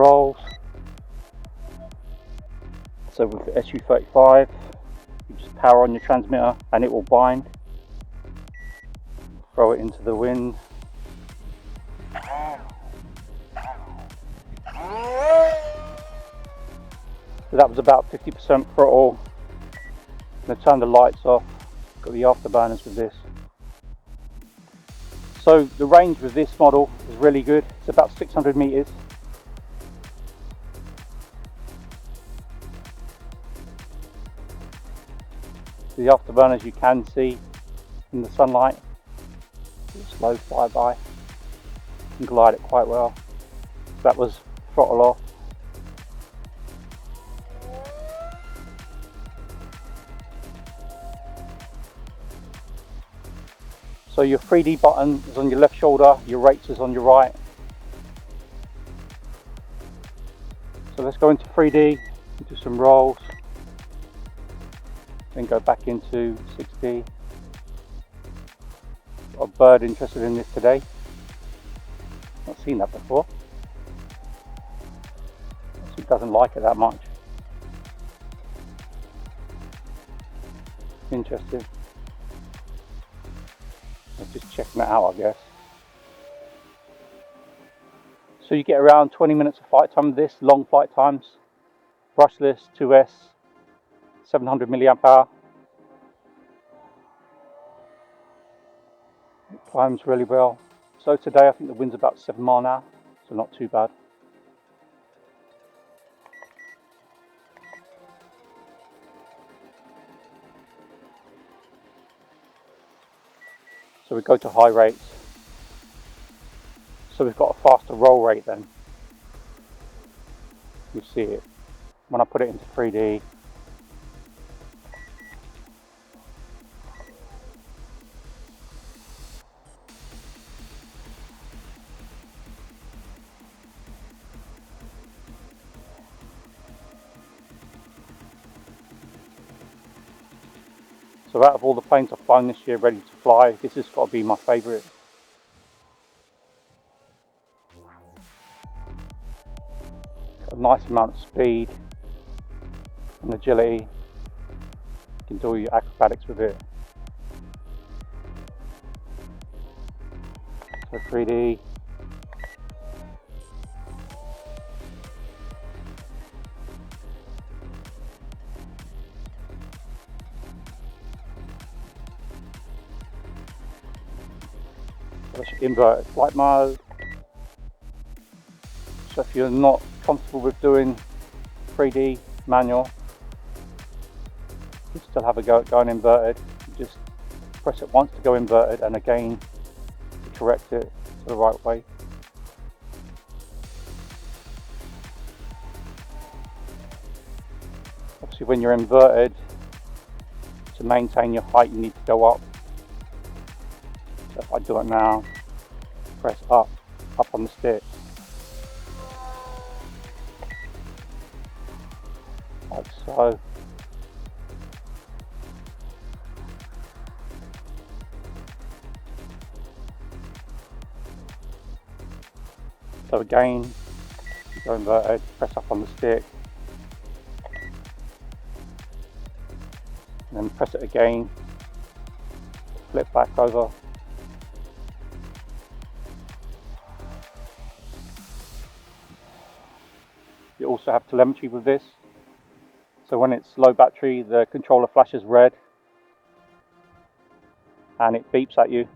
rolls. So with the SU-35, you just power on your transmitter and it will bind. Throw it into the wind. So that was about 50% throttle. I'm going to turn the lights off. Got the afterburners with this. So the range with this model is really good. It's about 600 meters. The afterburners you can see in the sunlight. Slow flyby. You can glide it quite well. That was throttle off. So your 3D button is on your left shoulder, your rates is on your right. So let's go into 3D, do some rolls, then go back into 6D. Got a bird interested in this today. Not seen that before. He doesn't like it that much. Interesting. I'm just checking that out, I guess. So you get around 20 minutes of flight time with this, long flight times. Brushless 2S, 700 milliamp hour. It climbs really well. So today I think the wind's about 7 miles an hour, so not too bad. So we go to high rates. So we've got a faster roll rate then. You see it. When I put it into 3D, so out of all the planes I've flown this year ready to fly, this has got to be my favourite. Got a nice amount of speed and agility. You can do all your acrobatics with it. So 3D. Invert flight mode. So if you're not comfortable with doing 3D manual, you still have a go at going inverted. You just press it once to go inverted and again to correct it to the right way. Obviously when you're inverted, to maintain your height you need to go up. So if I do it now, press up on the stick. Like so. So again, go inverted, press up on the stick. And then press it again, flip back over. You also have telemetry with this. So when it's low battery, the controller flashes red and it beeps at you,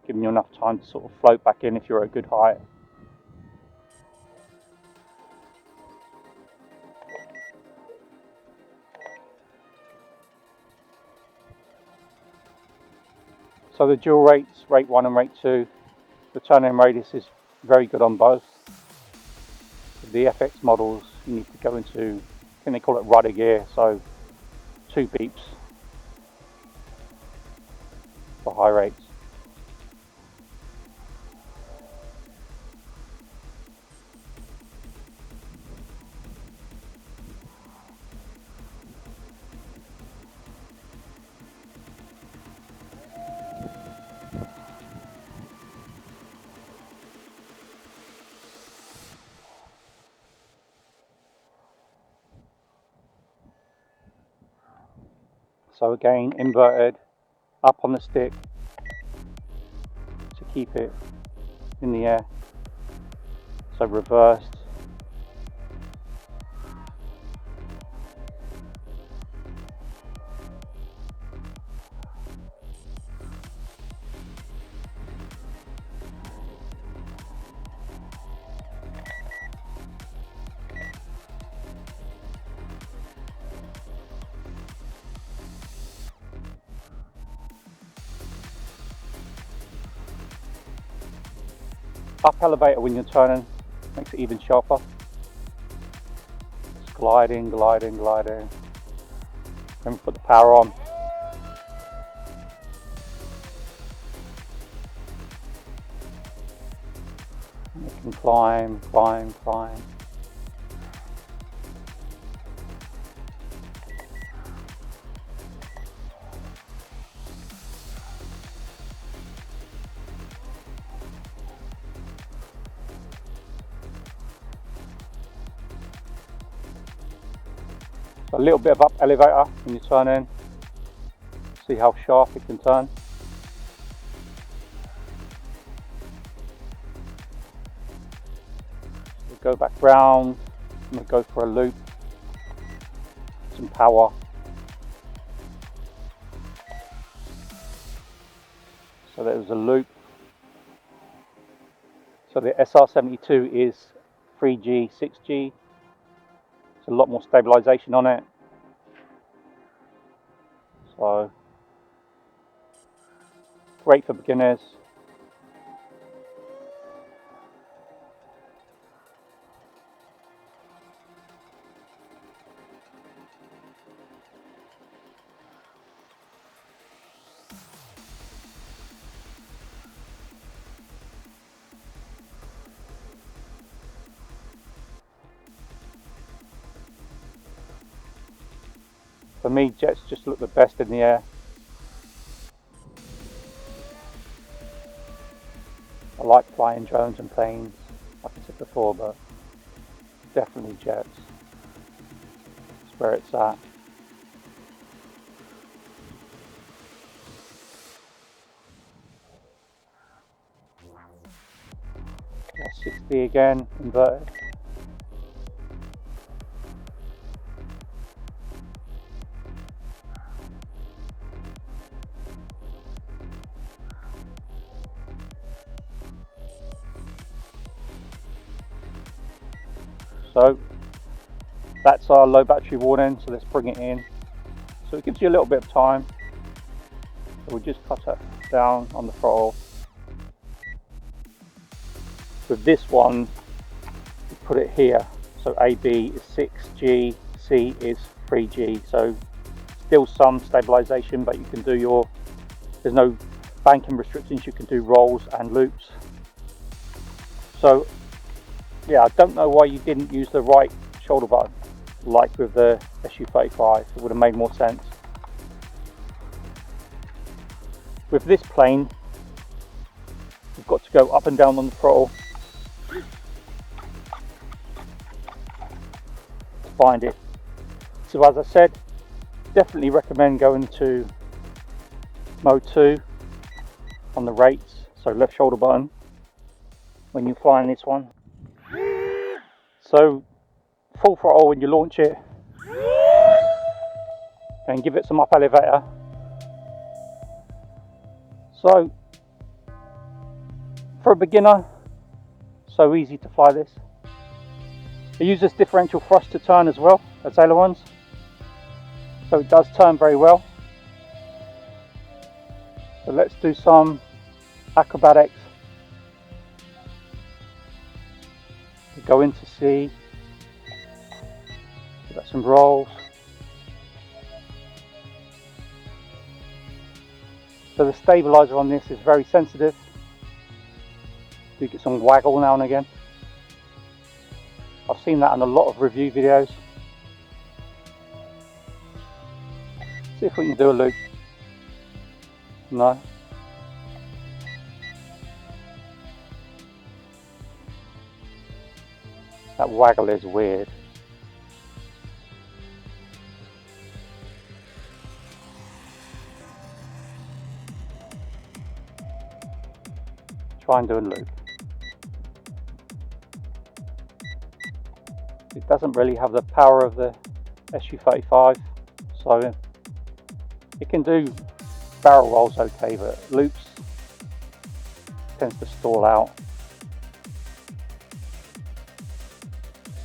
giving you enough time to sort of float back in if you're at a good height. So the dual rates, rate 1 and rate 2, the turn-in radius is very good on both. The FX models, you need to go into, I think they call it rudder gear, so 2 beeps for high rates. So again, inverted, up on the stick to keep it in the air. So reversed. Up elevator when you're turning, makes it even sharper. Just gliding, gliding, gliding. Then put the power on. And it can climb, climb, climb. So a little bit of up elevator when you turn in. See how sharp it can turn. We'll go back round and we'll go for a loop. Some power. So there's a loop. So the SR-72 is 3G, 6G. There's a lot more stabilization on it. So great for beginners. For me, jets just look the best in the air. I like flying drones and planes, like I said before, but definitely jets. That's where it's at. That's 60 again, inverted. So that's our low battery warning, so let's bring it in. So it gives you a little bit of time. So we'll just cut it down on the throttle. With this one, we put it here. So AB is 6G, C is 3G. So still some stabilization, but you can do there's no banking restrictions, you can do rolls and loops. So yeah, I don't know why you didn't use the right shoulder button, like with the SU-35, it would have made more sense. With this plane, you've got to go up and down on the throttle to find it. So as I said, definitely recommend going to mode 2 on the rates, so left shoulder button, when you're flying this one. So full throttle when you launch it, and give it some up elevator. So for a beginner, so easy to fly this. It uses differential thrust to turn as well as ailerons, so it does turn very well. So let's do some acrobatics. We go into C, give that some rolls. So the stabilizer on this is very sensitive. You get some waggle now and again. I've seen that in a lot of review videos. See if we can do a loop. No. That waggle is weird. try and do a loop. It doesn't really have the power of the SU-35, so it can do barrel rolls okay, but loops tends to stall out.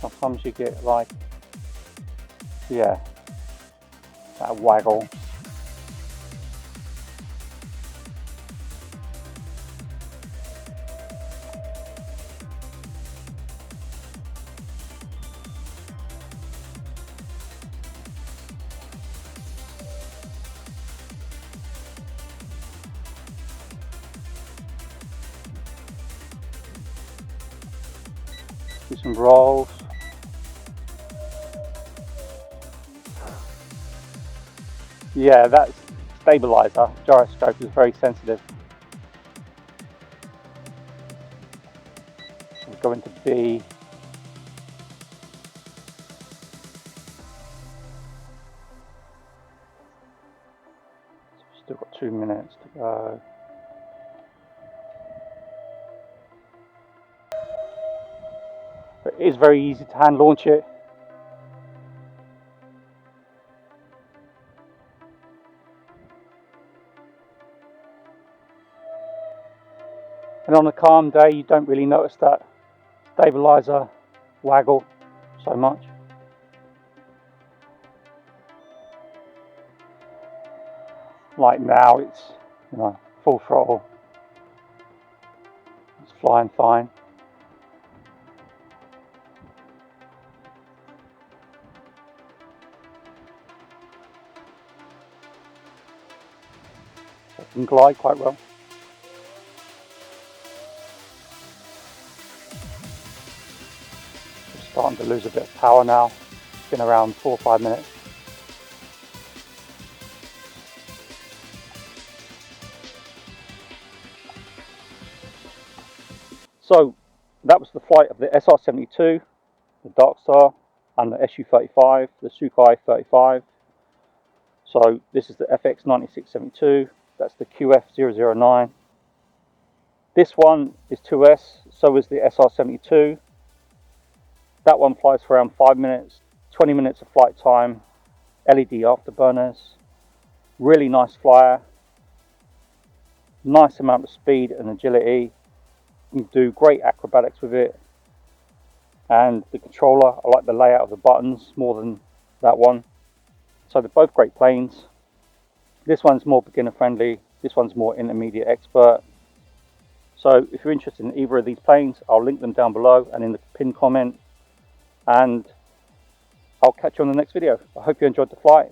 Sometimes you get like, yeah, that waggle. Do some rolls. Yeah, that stabilizer gyroscope is very sensitive. So we're going to be still got 2 minutes to go. But it is very easy to hand launch it. And on a calm day, you don't really notice that stabilizer waggle so much. Like now, it's, you know, full throttle. It's flying fine. So it can glide quite well. Starting to lose a bit of power now. It's been around 4 or 5 minutes. So that was the flight of the SR-72, the Darkstar, and the SU-35, the Sukhoi 35. So this is the FX9672, that's the QF009. This one is 2S, so is the SR-72. That one flies for around 5 minutes, 20 minutes of flight time, LED afterburners, really nice flyer, nice amount of speed and agility. You can do great acrobatics with it, and the controller, I like the layout of the buttons more than that one. So they're both great planes. This one's more beginner friendly, this one's more intermediate expert. So if you're interested in either of these planes, I'll link them down below and in the pinned comment. And I'll catch you on the next video. I hope you enjoyed the flight.